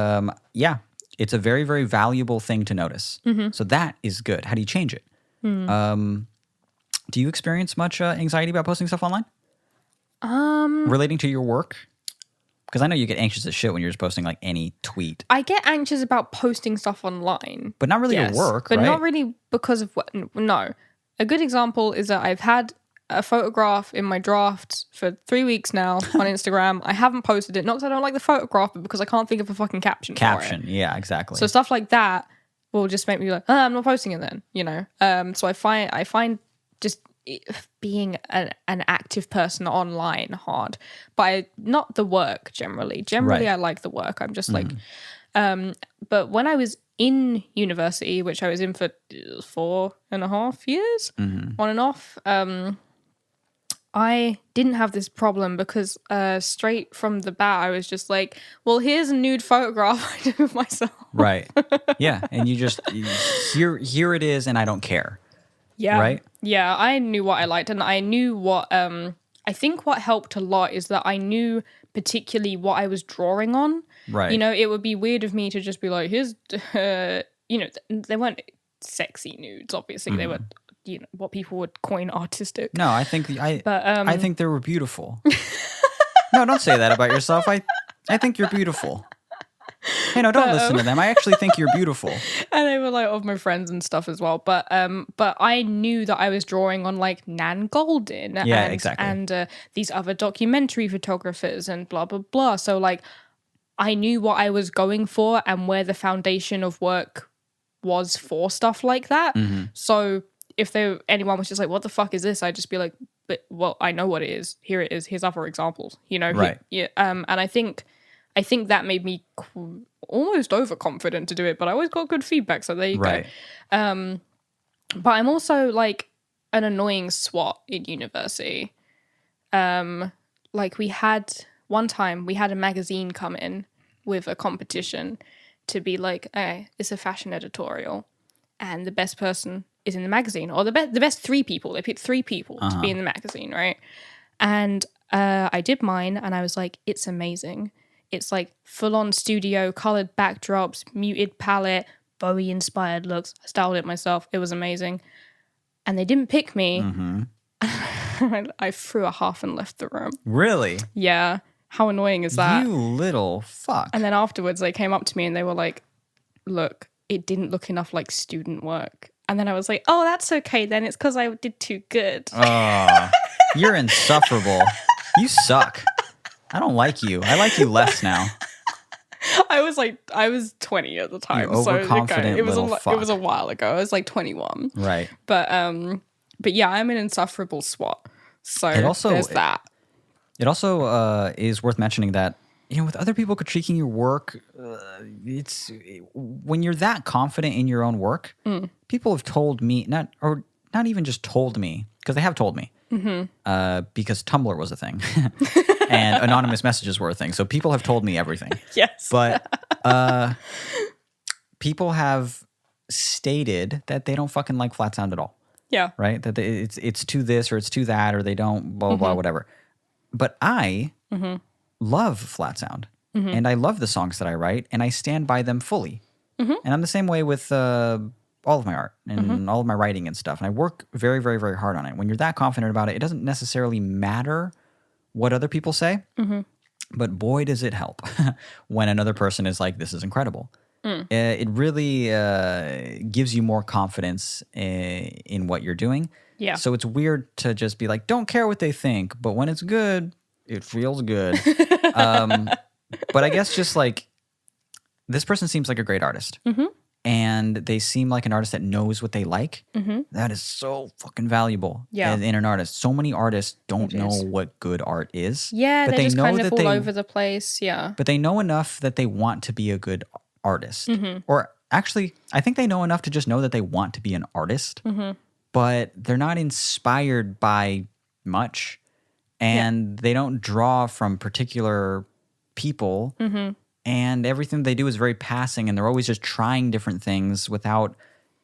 it's a very, very valuable thing to notice. So that is good. How do you change it? Do you experience much anxiety about posting stuff online? Relating to your work? Because I know you get anxious as shit when you're just posting like any tweet. I get anxious about posting stuff online. But not really your work, but right? not really because of what... No. A good example is that I've had a photograph in my drafts for 3 weeks now on Instagram. I haven't posted it, not because I don't like the photograph, but because I can't think of a fucking caption for it. Yeah, exactly. So stuff like that will just make me like, I'm not posting it then, you know? So I find just being an active person online hard, but not the work generally. Generally, I like the work. I'm just like, but when I was in university, which I was in for 4.5 years, on and off, I didn't have this problem because straight from the bat, I was just like, well, here's a nude photograph I did of myself. Right. Yeah. And you just, here it is and I don't care. Yeah. Right? Yeah, I knew what I liked, and I knew what I think what helped a lot is that I knew particularly what I was drawing on. Right. You know, it would be weird of me to just be like, here's you know, they weren't sexy nudes, obviously. They were, you know, what people would coin artistic. No, I think I think they were beautiful. No, don't say that about yourself. I think you're beautiful. Hey, no, don't listen to them. I actually think you're beautiful. And they were like of my friends and stuff as well. But I knew that I was drawing on like Nan Goldin and these other documentary photographers and blah, blah, blah. So like I knew what I was going for and where the foundation of work was for stuff like that. So if anyone was just like, what the fuck is this? I'd just be like, but well, I know what it is. Here it is. Here's other examples, you know? Right. And I think that made me almost overconfident to do it, but I always got good feedback, so there you go. But I'm also like an annoying swot in university. Like one time we had a magazine come in with a competition to be like, hey, it's a fashion editorial, and the best person is in the magazine, or the best 3 people. They picked 3 people to be in the magazine, right? And I did mine, and I was like, it's amazing. It's like full-on studio, colored backdrops, muted palette, Bowie-inspired looks. I styled it myself. It was amazing. And they didn't pick me. I threw a half and left the room. Really? Yeah. How annoying is that? You little fuck. And then afterwards, they came up to me and they were like, look, it didn't look enough like student work. And then I was like, oh, that's okay then. It's because I did too good. Oh, you're insufferable. You suck. I don't like you. I like you less now. I was 20 at the time. You overconfident it was little fuck. It was a while ago. I was like 21. Right. But yeah, I'm an insufferable swat. So there's that. It also is worth mentioning that, with other people critiquing your work, it's when you're that confident in your own work, people have told me, not even just told me, because they have told me, because Tumblr was a thing and anonymous messages were a thing. So people have told me everything. Yes. But people have stated that they don't fucking like flat sound at all. Yeah. Right? That it's to this or it's to that, or they don't blah, blah, whatever. But I love flat sound, and I love the songs that I write, and I stand by them fully. And I'm the same way with all of my art and all of my writing and stuff. And I work very, very, very hard on it. When you're that confident about it, it doesn't necessarily matter what other people say, but boy, does it help when another person is like, this is incredible. It really gives you more confidence in what you're doing. Yeah. So it's weird to just be like, don't care what they think, but when it's good, it feels good. But I guess just like, this person seems like a great artist. And they seem like an artist that knows what they like. That is so fucking valuable in an artist. So many artists don't know what good art is. Yeah, but they're just kind of all over the place. Yeah. But they know enough that they want to be a good artist. Or actually, I think they know enough to just know that they want to be an artist. But they're not inspired by much. And they don't draw from particular people. And everything they do is very passing, and they're always just trying different things without,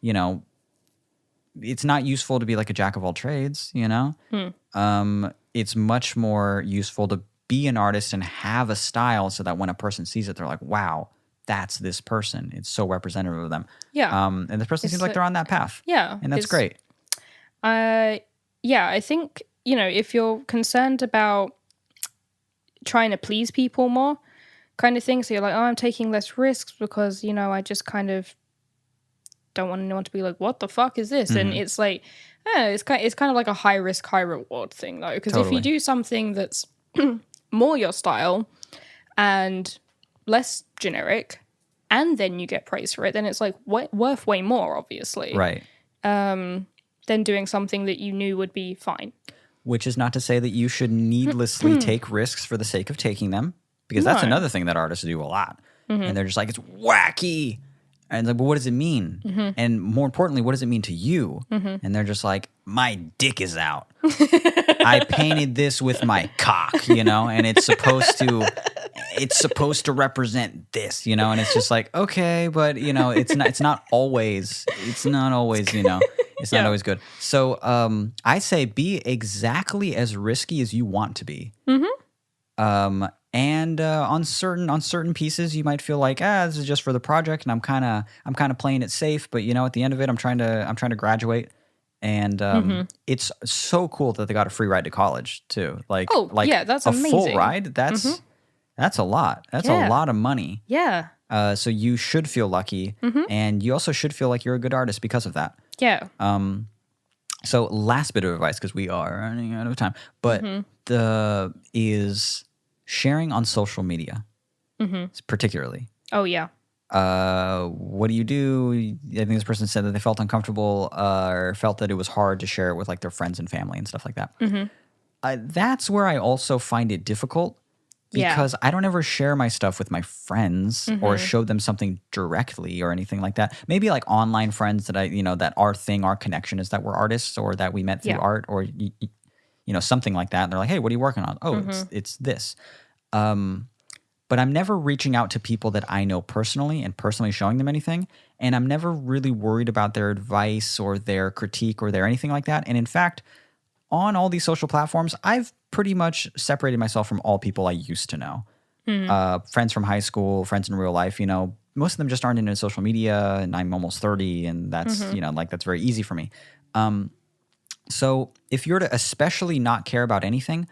it's not useful to be like a jack of all trades, It's much more useful to be an artist and have a style so that when a person sees it, they're like, wow, that's this person. It's so representative of them. Yeah. And this person seems like they're on that path. Yeah. And that's great. I think, if you're concerned about trying to please people more, kind of thing. So you're like, oh, I'm taking less risks because, I just kind of don't want anyone to be like, what the fuck is this? And it's like, it's kind of like a high risk, high reward thing though. Because if you do something that's more your style and less generic, and then you get praise for it, then it's like worth way more, obviously. Right. Than doing something that you knew would be fine. Which is not to say that you should needlessly take risks for the sake of taking them. Because that's another thing that artists do a lot. And they're just like, it's wacky. And like, but what does it mean? And more importantly, what does it mean to you? And they're just like, my dick is out. I painted this with my cock, and it's supposed to represent this, and it's just like, okay, but it's not always, it's not always good. So I say be exactly as risky as you want to be. And on certain pieces, you might feel like, this is just for the project, and I'm kind of playing it safe. But at the end of it, I'm trying to graduate, and it's so cool that they got a free ride to college too. Like, that's a amazing. full ride. That's a lot. That's a lot of money. Yeah. So you should feel lucky, and you also should feel like you're a good artist because of that. Yeah. So last bit of advice, because we are running out of time, but is sharing on social media, particularly. Oh, yeah. What do you do? I think this person said that they felt uncomfortable or felt that it was hard to share it with like their friends and family and stuff like that. That's where I also find it difficult because I don't ever share my stuff with my friends or show them something directly or anything like that. Maybe like online friends that that our connection is that we're artists or that we met through art or something like that. And they're like, hey, what are you working on? Oh, it's this. But I'm never reaching out to people that I know personally and personally showing them anything. And I'm never really worried about their advice or their critique or their anything like that. And in fact, on all these social platforms, I've pretty much separated myself from all people I used to know. Friends from high school, friends in real life, most of them just aren't into social media, and I'm almost 30, and that's, that's very easy for me. So if you're to especially not care about anything,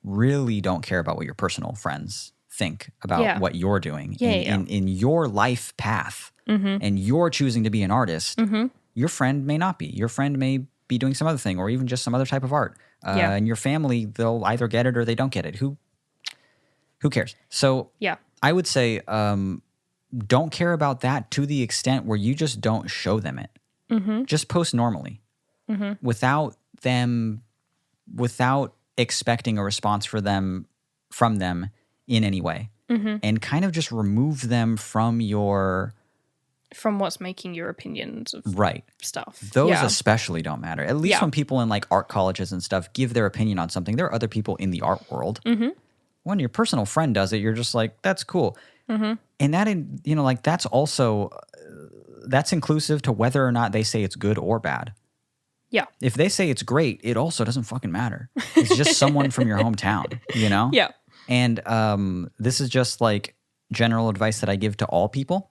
really don't care about what your personal friends think about what you're doing in your life path, and you're choosing to be an artist, your friend may not be. Your friend may be doing some other thing or even just some other type of art. And your family, they'll either get it or they don't get it. Who cares? So I would say don't care about that to the extent where you just don't show them it. Just post normally without expecting a response from them in any way, and kind of just remove them from what's making your opinions of stuff. Those especially don't matter. At least when people in like art colleges and stuff give their opinion on something, there are other people in the art world. When your personal friend does it, you're just like, that's cool. And that, like that's also, that's inclusive to whether or not they say it's good or bad. Yeah. If they say it's great, it also doesn't fucking matter. It's just someone from your hometown, Yeah. And this is just like general advice that I give to all people.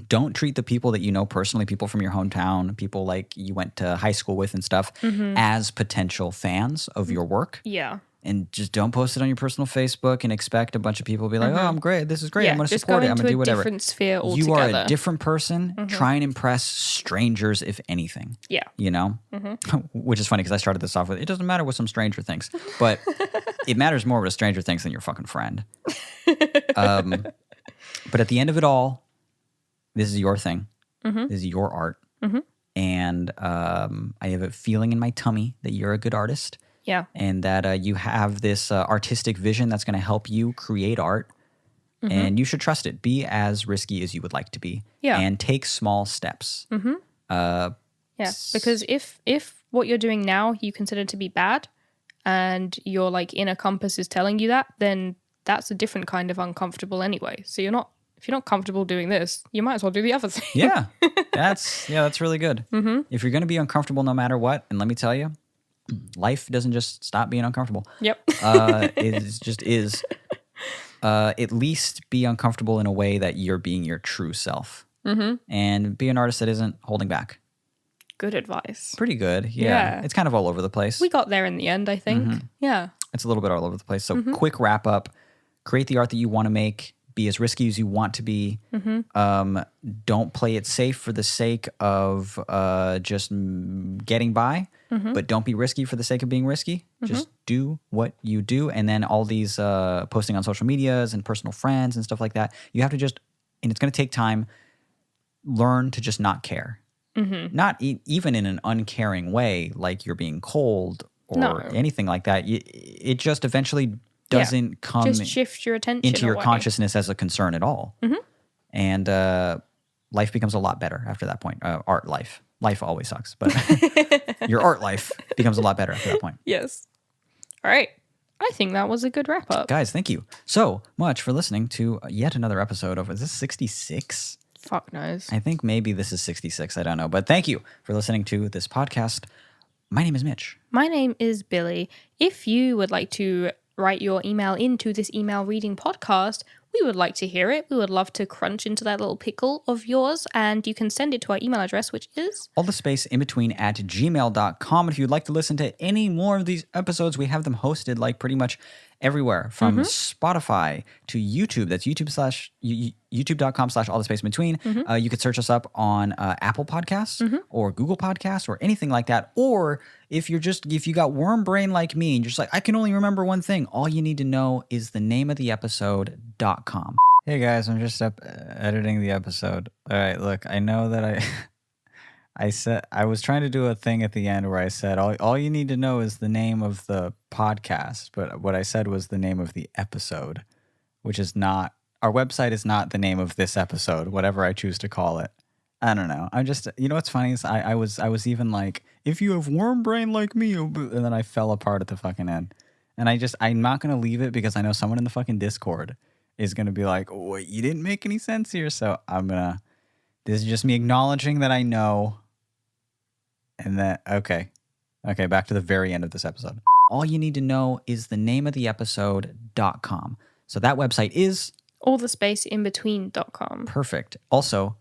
Don't treat the people that you know personally, people from your hometown, people like you went to high school with and stuff, as potential fans of your work. Yeah. And just don't post it on your personal Facebook and expect a bunch of people to be like, oh, I'm great. This is great. I'm going to support it. I'm going to do whatever. Different sphere altogether. You are a different person. Try and impress strangers, if anything. Yeah. Which is funny because I started this off with, it doesn't matter what some stranger thinks. But it matters more what a stranger thinks than your fucking friend. But at the end of it all, this is your thing. This is your art. And I have a feeling in my tummy that you're a good artist. Yeah. And that you have this artistic vision that's going to help you create art. And you should trust it. Be as risky as you would like to be. Yeah. And take small steps. Because if what you're doing now you consider to be bad and your like inner compass is telling you that, then that's a different kind of uncomfortable anyway. So if you're not comfortable doing this, you might as well do the other thing. Yeah. That's really good. If you're going to be uncomfortable no matter what, and let me tell you, life doesn't just stop being uncomfortable. Yep. It just is. At least be uncomfortable in a way that you're being your true self. And be an artist that isn't holding back. Good advice. Pretty good. Yeah. It's kind of all over the place. We got there in the end, I think. Yeah. It's a little bit all over the place. So quick wrap up. Create the art that you want to make. Be as risky as you want to be. Don't play it safe for the sake of just getting by. But don't be risky for the sake of being risky. Just do what you do. And then all these posting on social medias and personal friends and stuff like that, you have to just, and it's going to take time, learn to just not care. Not even in an uncaring way, like you're being cold or anything like that. It just eventually doesn't come just shift your attention into your away. consciousness as a concern at all. And life becomes a lot better after that point. Art life. Life always sucks, but your art life becomes a lot better after that point. Yes. All right. I think that was a good wrap up. Guys, thank you so much for listening to yet another episode of, is this 66? Fuck knows. I think maybe this is 66. I don't know. But thank you for listening to this podcast. My name is Mitch. My name is Billy. If you would like to write your email into this email reading podcast, we would like to hear it. We would love to crunch into that little pickle of yours, and you can send it to our email address, which is allthespaceinbetween@gmail.com. And if you'd like to listen to any more of these episodes, we have them hosted like pretty much everywhere, from Spotify to YouTube. That's youtube.com/allthespaceinbetween. You could search us up on Apple Podcasts or Google Podcasts or anything like that. Or if you got worm brain like me and you're just like, I can only remember one thing, all you need to know is the name of the episode.com. Hey guys, I'm just up editing the episode. All right, look, I know that I said I was trying to do a thing at the end where I said all you need to know is the name of the podcast, but what I said was the name of the episode, which is not, our website is not the name of this episode, whatever I choose to call it. I don't know. I'm just, what's funny is I was even like, if you have worm brain like me, and then I fell apart at the fucking end. And I'm not going to leave it because I know someone in the fucking Discord is going to be like, oh, you didn't make any sense here. So this is just me acknowledging that I know. And that, okay, back to the very end of this episode. All you need to know is the name of the episode.com. So that website is allthespaceinbetween.com. Perfect. Also,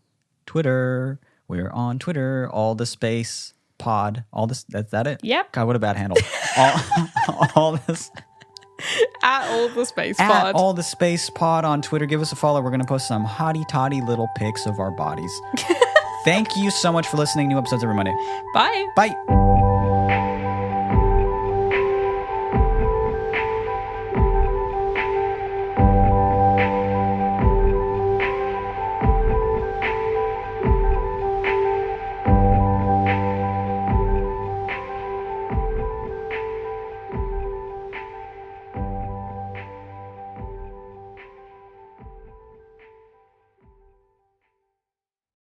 Twitter. We're on Twitter. All the space pod. All this. That's that it? Yep. God, what a bad handle. all this. At all the space At pod. all the space pod on Twitter. Give us a follow. We're going to post some hotty toddy little pics of our bodies. Thank you so much for listening. New episodes every Monday. Bye. Bye.